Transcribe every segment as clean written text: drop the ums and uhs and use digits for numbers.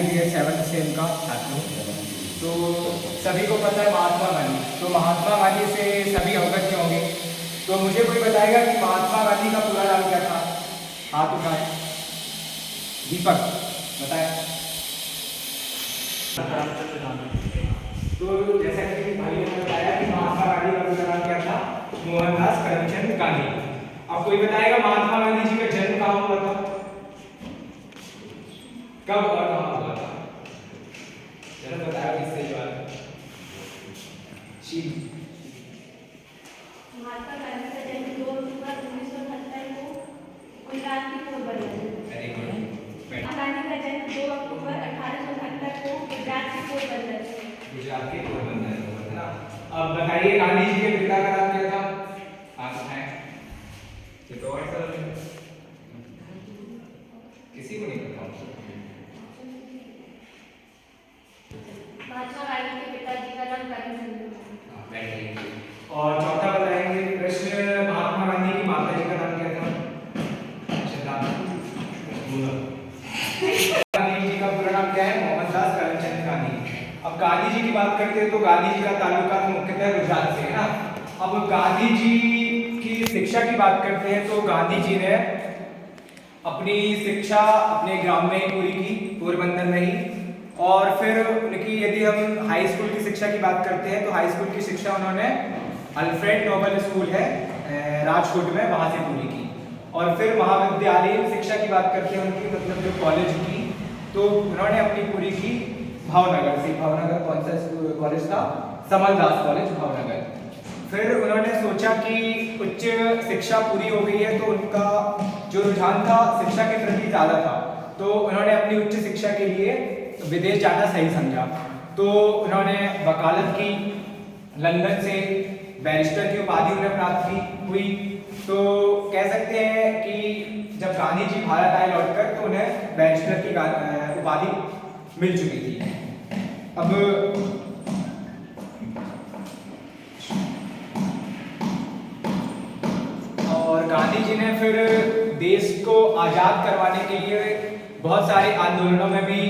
BA. 7th same का छात्र हूँ। तो सभी को पता है महात्मा गांधी, तो महात्मा गांधी से सभी अवगत ही होंगे। तो मुझे कोई बताएगा कि महात्मा गांधी का पूरा नाम क्या था? हाथ उठाए। दीपक बताए। तो जैसा कि भाई ने बताया कि महात्मा गांधी का पूरा नाम क्या था? मोहनदास करमचंद गांधी। अब कोई बताएगा महात्मा गांधी जी का जन्म कहाँ हुआ था? कब और कहाँ हुआ था? जरा बताओ किससे बात। शील। महात्मा गांधी का जन्म 2 अक्टूबर 1970 को गुजरात के पोरबंदर में। Very good. महात्मा गांधी का जन्म 2 अक्टूबर 1869 को गुजरात के पोरबंदर में। गुजरात के पोरबंदर में हुआ था ना। अब बताइए गांधी जी के पिता का नाम क्या था? आप हैं ये तो और सरल है, किसी को नहीं पता। महात्मा गांधी के पिताजी का नाम करमचंद गांधी। और चौथा बताएंगे प्रश्न, महात्मा गांधी की माता जी का नाम क्या था? गांधी जी का पूरा नाम क्या है? मोहनदास करमचंद गांधी। अब गांधी जी की बात करते हैं तो गांधी जी का ताल्लुकात मुख्यतः गुजरात से है ना। अब गांधी जी की शिक्षा की बात करते हैं तो गांधी जी ने अपनी शिक्षा अपने ग्राम में ही पूरी की, पोरबंदर में ही। और फिर उनकी यदि हम हाई स्कूल की शिक्षा की बात करते हैं तो हाई स्कूल की शिक्षा उन्होंने अल्फ्रेड नोबल स्कूल है राजकोट में, वहां से पूरी की। और फिर महाविद्यालयीन शिक्षा की बात करते हैं उनकी, मतलब जो कॉलेज की, तो उन्होंने अपनी पूरी की भावनगर से। भावनगर कौन सा कॉलेज था? समलदास कॉलेज भावनगर। फिर उन्होंने सोचा कि उच्च शिक्षा पूरी हो गई है तो उनका जो रुझान था शिक्षा के प्रति ज़्यादा था, तो उन्होंने अपनी उच्च शिक्षा के लिए विदेश जाना सही समझा। तो उन्होंने वकालत की, लंदन से बैरिस्टर की उपाधि उन्हें प्राप्त की हुई। तो कह सकते हैं कि जब गांधी जी भारत आए लौटकर तो उन्हें बैरिस्टर की उपाधि मिल चुकी थी। अब और गांधी जी ने फिर देश को आज़ाद करवाने के लिए बहुत सारे आंदोलनों में भी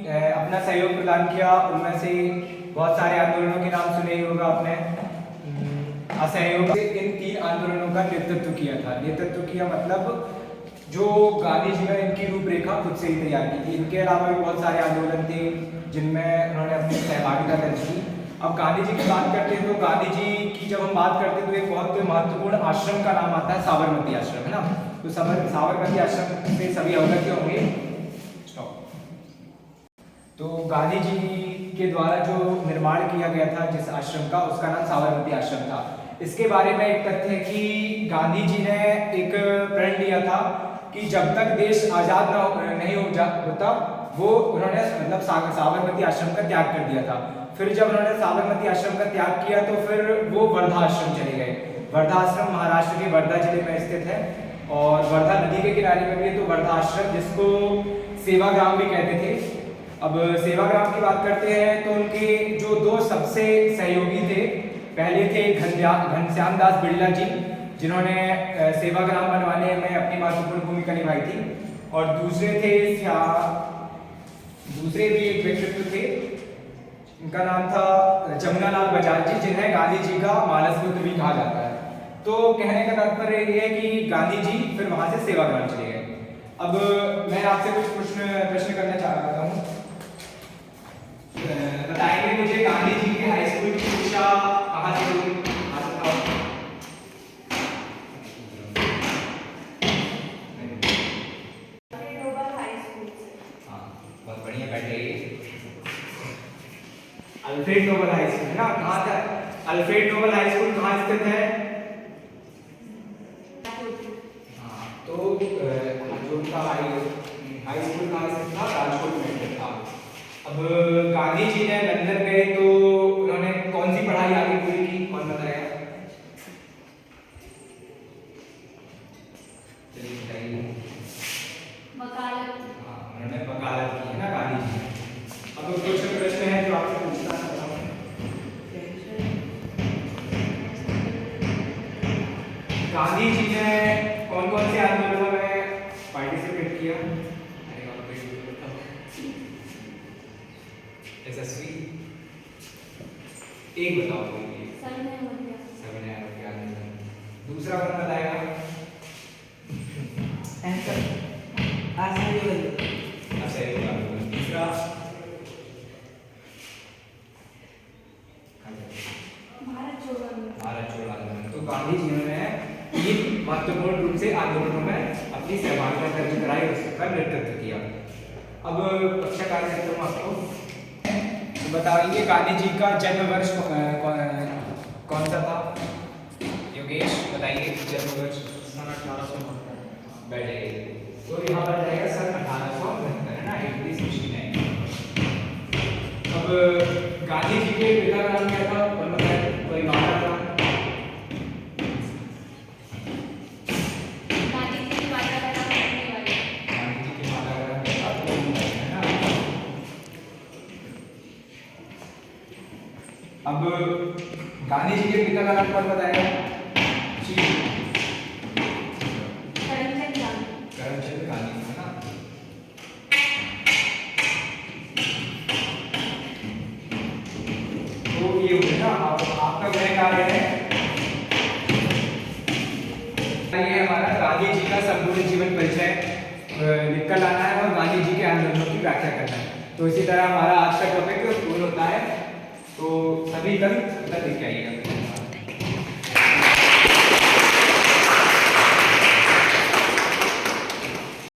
अपना सहयोग प्रदान किया। उनमें से बहुत सारे आंदोलनों के नाम सुने ही होगा आपने। असहयोग, इन 3 आंदोलनों का नेतृत्व किया था। नेतृत्व किया मतलब जो गांधी जी ने इनकी रूपरेखा खुद से ही तैयार की थी। इनके अलावा भी बहुत सारे आंदोलन थे जिनमें उन्होंने अपनी सहभागिता दर्ज की। अब गांधी जी की बात करते हैं तो गांधी जी की जब हम बात करते हैं तो एक बहुत महत्वपूर्ण आश्रम का नाम आता है साबरमती आश्रम, है ना। तो साबरमती आश्रम से सभी अवगत होंगे। तो गांधी जी के द्वारा जो निर्माण किया गया था जिस आश्रम का, उसका नाम साबरमती आश्रम था। इसके बारे में एक तथ्य है कि गांधी जी ने एक प्रण लिया था कि जब तक देश आज़ाद नहीं होता वो उन्होंने मतलब साबरमती आश्रम का त्याग कर दिया था। फिर जब उन्होंने साबरमती आश्रम का त्याग किया तो फिर वो वर्धा आश्रम चले गए। वर्धा आश्रम महाराष्ट्र के वर्धा जिले में स्थित है और वर्धा नदी के किनारे में भी है। तो वर्धा आश्रम, जिसको सेवाग्राम भी कहते थे। अब सेवाग्राम की बात करते हैं तो उनके जो 2 सबसे सहयोगी थे, पहले थे घनश्याम दास बिड़ला जी, जिन्होंने सेवाग्राम बनवाने में अपनी महत्वपूर्ण भूमिका निभाई थी। और दूसरे भी एक व्यक्तित्व थे, इनका नाम था जमुनालाल बजाज जी, जिन्हें गांधी जी का मानस पुत्र भी कहा जाता है। तो कहने का तात्पर्य ये है कि गांधी जी फिर वहां से सेवाग्राम चले गए। अब मैं आपसे कुछ प्रश्न करना चाह रहा हूँ। बताएंगे मुझे गांधी जी के हाई स्कूल की शिक्षा कहाँ से हुई? बहुत बढ़िया, बैठ जाइए। अल्फ्रेड नोबल हाई स्कूल है ना, कहाँ था? अल्फ्रेड नोबल हाई स्कूल कहाँ स्थित है? तो जो उनका हाई स्कूल कहाँ स्थित था? राजकोट में स्थित था। अब गांधी जी ने लंदन गए तो उन्होंने कौन सी पढ़ाई आगे पूरी की? कौन बताएगा? चलिए बताइए। वकालत। हाँ, उन्होंने वकालत की है ना गांधी जी। अब कुछ प्रश्न है जो आपसे पूछना चाहता हूँ। गांधी जी ने कौन कौन से आंदोलनों में पार्टिसिपेट किया? यशस्वी। एक बताओ कोई भी। सविनय अवज्ञा। सविनय अवज्ञा आनंद। दूसरा कौन बताएगा? आंसर असहयोग। असहयोग आंदोलन। तीसरा भारत छोड़ो आंदोलन। भारत छोड़ो आंदोलन। तो गांधी जी ने तीन महत्वपूर्ण रूप से आंदोलनों में अपनी सहभागिता दर्ज कराई और उसका नेतृत्व किया। अब कक्षा कार्य करता हूँ आपको। तो बताइए गांधी जी का जन्म वर्ष कौन सा था? योगेश बताइए जन्म वर्ष। सन 1869। बैठे। तो यहाँ पर जाएगा सन 1869 है ना, 1869। अब गांधी जी के पिता का नाम क्या था? कौन बताए? कोई माता था? गांधी जी की माता का नाम लक्ष्मीबाई। गांधी जी की माता का नाम क्या था? लक्ष्मीबाई, है ना। अब गांधी जी के पिता का नाम कौन बताएगा? जी करमचंद गांधी। करमचंद गांधी, है ना। तो ये हो गया ना। अब आपका गृह कार्य है, ये हमारा गांधी जी का संपूर्ण जीवन परिचय लिखकर लाना है और गांधी जी के आंदोलनों की व्याख्या करना है। तो इसी तरह हमारा आज का टॉपिक पूर्ण होता है। तो सभी कल लिख के आइएगा।